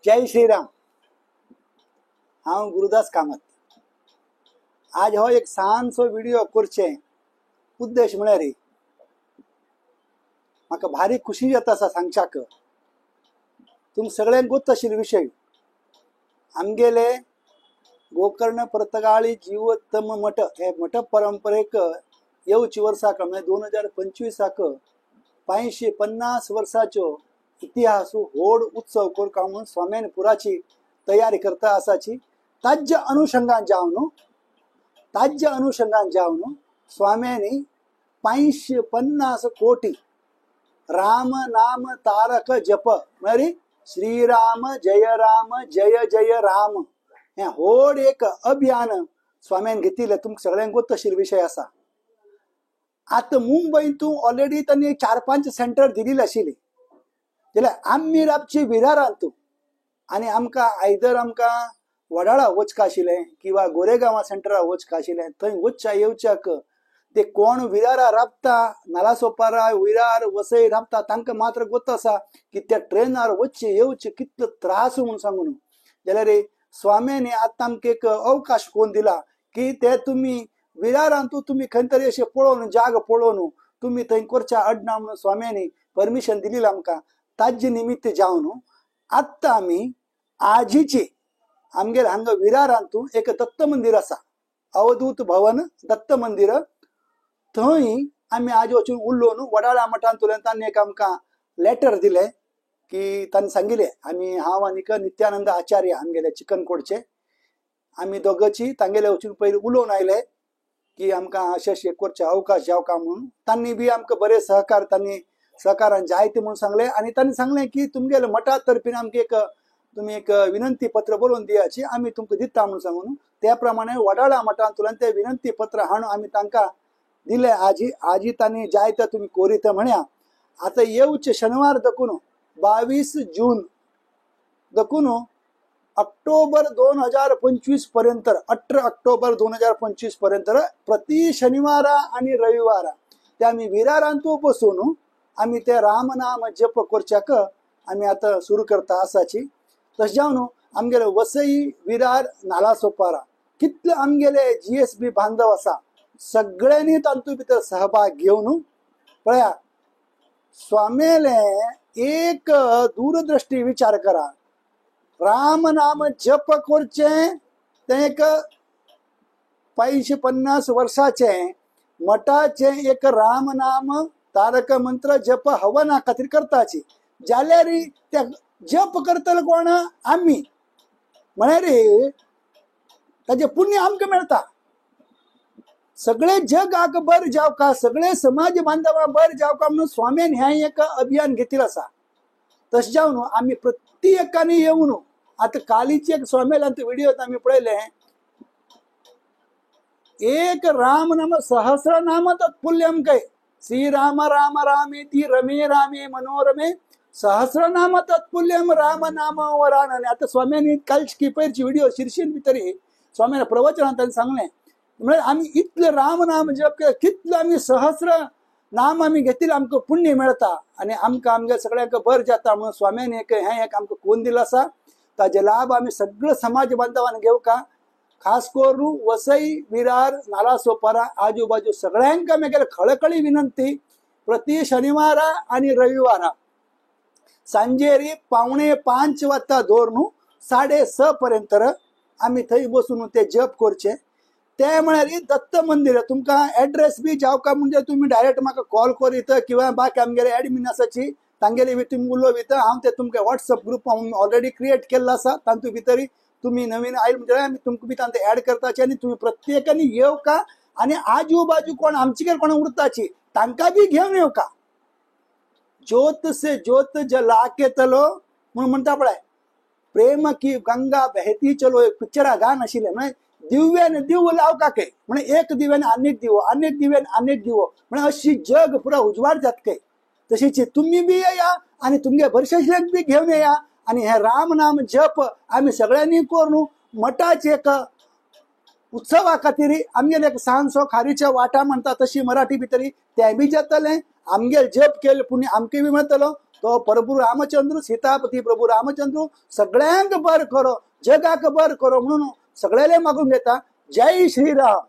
जय श्रीराम। हांव गुरुदास कामत। आज हो एक सांजचो व्हिडिओ करचे उद्देश म्हळ्यार म्हाका भारी खुशी जाता आसा सांगच्याक। तुमकां सगळ्यांक गोत आशिल्लो विशय आमगेले गोकर्ण पर्तगाळी जीवोत्तम मठ हे मठ परंपरेक येवची वर्साक म्हणजे 2025 550 वर्साच्यो इतिहास व्हड उत्सव करता म्हणून स्वाम्यान पुराची तयारी करता आसाची। ताज्या अनुषंगान जावन स्वाम्यांनी 550 कोटी राम नाम तारक जप म्हणजे श्रीराम जय जय राम हे व्हड एक अभियान स्वाम्यान घेतिल्लें। तुमकां सगळ्यांक गोत आशिल्लो विशय आसा। आता मुंबईतून ऑलरेडी त्यांनी 4-5 सेंटर दिलेली आशिल्ली जाल्यार आमी राबची विरारांतू आनी आमकां आयदर आमकां वडाळा वचका आशिल्लें किंवा गोरेगांवा सेंटरार वचका आशिल्लें। थंय वचच्या येवच्याक ते कोण विरारा राबता नालासोपारा विरार वसई राबता तांकां मात्र गोत आसा की त्या ट्रेनार वचचे येवचे कितलो त्रास म्हणून सांगून जाल्यार स्वाम्यानी आतां आमकां एक अवकाश कोण दिला की ते तुमी विरारांतू तुमी खंय तरी अशें पळोवन जाग पळोवन तुमी थंय करच्या अडना म्हणून स्वाम्यांनी परमिशन दिलेली आमकां। ताजे निमित्त जावन आत्ता आमी आजीची आमगेर हांगा विरारांतू एक दत्त मंदिर आसा अवधूत भवन दत्त मंदिर थंय आमी आज वचून उलोवन वडाळा मठांतल्यान तांणी एक आमकां लेटर दिलें की तांणी सांगिल्लें आमी हांव आनीक नित्यानंद आचार्य आमगेले चिकनकोटचे आमी दोगांची तांगेले वचून पयलीं उलोवन आयले की आमकां अशें करचें अवकाश जावका म्हणून। तांणी बी आमकां बरें सहकार तांणी सहकारान जायते म्हणून सांगलें आनी तांणी सांगलें की तुमगेले मठा तर्फीन आमकां तुमी एक विनंती पत्र बरोवन दियाची आमी तुमकां दिता म्हणून सांगून त्या प्रमाणे वडाळा मठांतल्यान ते विनंती पत्र हाडून आमी तांकां दिलें। आजी तांणी जायते तुमी कोरीत म्हण्या। आतां येवचे शेनवार देखून 22 जून देखून ऑक्टोबर 2025 पर्यंत 18 ऑक्टोबर 2025 पर्यंत प्रति शनिवारा आणि रविवारा ते आमी विरारांतू बसून आमी ते रामनाम जप करच्याक आमी आतां सुरू करता आसाची। तशें जावन आमगेले वसई विरार नालासोपारा कितले आमगेले GSB बांधव आसा सगळ्यांनी तांतू भितर सहभाग घेवन पळया स्वामेले एक दूरदृष्टी विचार करा। राम नाम जप करचे ते एक 550 वर्षाचे मठाचे एक राम नाम तारक मंत्र जप हवना खातीर करताची जाल्यार त्या जप करतले कोण आमी म्हळ्यार ताजे पुण्य आमकां मेळटा। सगळे जगाक बर जावका सगळे समाज बांधवां बर जावका म्हणून स्वाम्यान हें एक अभियान घेतिल्लें आसा। तशें जावन आमी प्रत्येकानी येवन आता कालीची एक स्वाम्यालांत व्हिडिओ आमी पळयले एक राम नाम सहस्रनाम तत्पुल्यम काय श्रीराम राम रामेति रमे रामे मनोरमे सहस्रनाम तत्पुल्यम राम नाम वरानने। आता स्वाम्यांनी कालची पयरची व्हिडिओ शीर्षेन भितरी स्वाम्यान प्रवचनांत तांणी सांगलें म्हणजे आमी इतले राम नाम जप केले कितले आमी सहस्र नाम आमी घेतिल्ले आमकां पुण्य मेळटा आनी आमकां आमगे सगळ्यांक बर जाता म्हणून स्वाम्यान एक हें एक आमकां कोण दिला आसा। ताजे लाभ आमी सगळे समाज बांधवान घेवका खास करून वसई विरार नालासोपारा आजूबाजू सगळ्यांक आमगेले खळखळी विनंती प्रति शनिवारा आणि रविवारा सांजेरी 4:45 वाजता धरून 6:30 पर्यंत आमी थंय बसून ते जप करचे। ते म्हळ्यार दत्त मंदिर तुमकां एड्रेस बी जावका म्हणजे तुम्ही डायरेक्ट म्हाका कॉल करीत किंवा बाकी आमगेले एडमिन आसाची तांगेले बी तुमी उलोवीत हांव ते तुमकां व्हॉट्सअप ग्रुप ऑलरेडी क्रिएट केल्लो आसा तांतू भितर तुम्ही नवीन आयले म्हणजे आमी तुमकां बी तांते ऍड करताचे आनी तुमी प्रत्येकानी येवका आनी आजू बाजू कोण आमचे कोण उरताची तांकां बी घेवन येवका। ज्योत से ज्योत जला के तलो म्हणून म्हणटा पळय प्रेम की गंगा बहती चलो एक पिक्चरा गान आशिल्लें म्हणजे दिव्यान दिव लावका काय म्हणजे एक दिव्यान अनेक दिवो अनेक दिव्यान अनेक दिवो म्हणजे अशी जग पुरा उजवाड जात काय तशीच तुम्ही बी या आणि तुमगे भरशेक बी घेवन या आणि हे राम नाम जप आम्ही सगळ्यांनी करून मठाचे एक उत्सवा खातीर आमगेले एक सांजचो खारीच्या वाटा म्हणटा तशी मराठी भितर ते बी जातले आमगे जप केले पुण्य आमके बी मेळटलो तो प्रभू रामचंद्र सीतापती प्रभू रामचंद्र सगळ्यांक बर करो जगाक बर करो म्हणून सगळ्याले मागून घेता जय श्रीराम.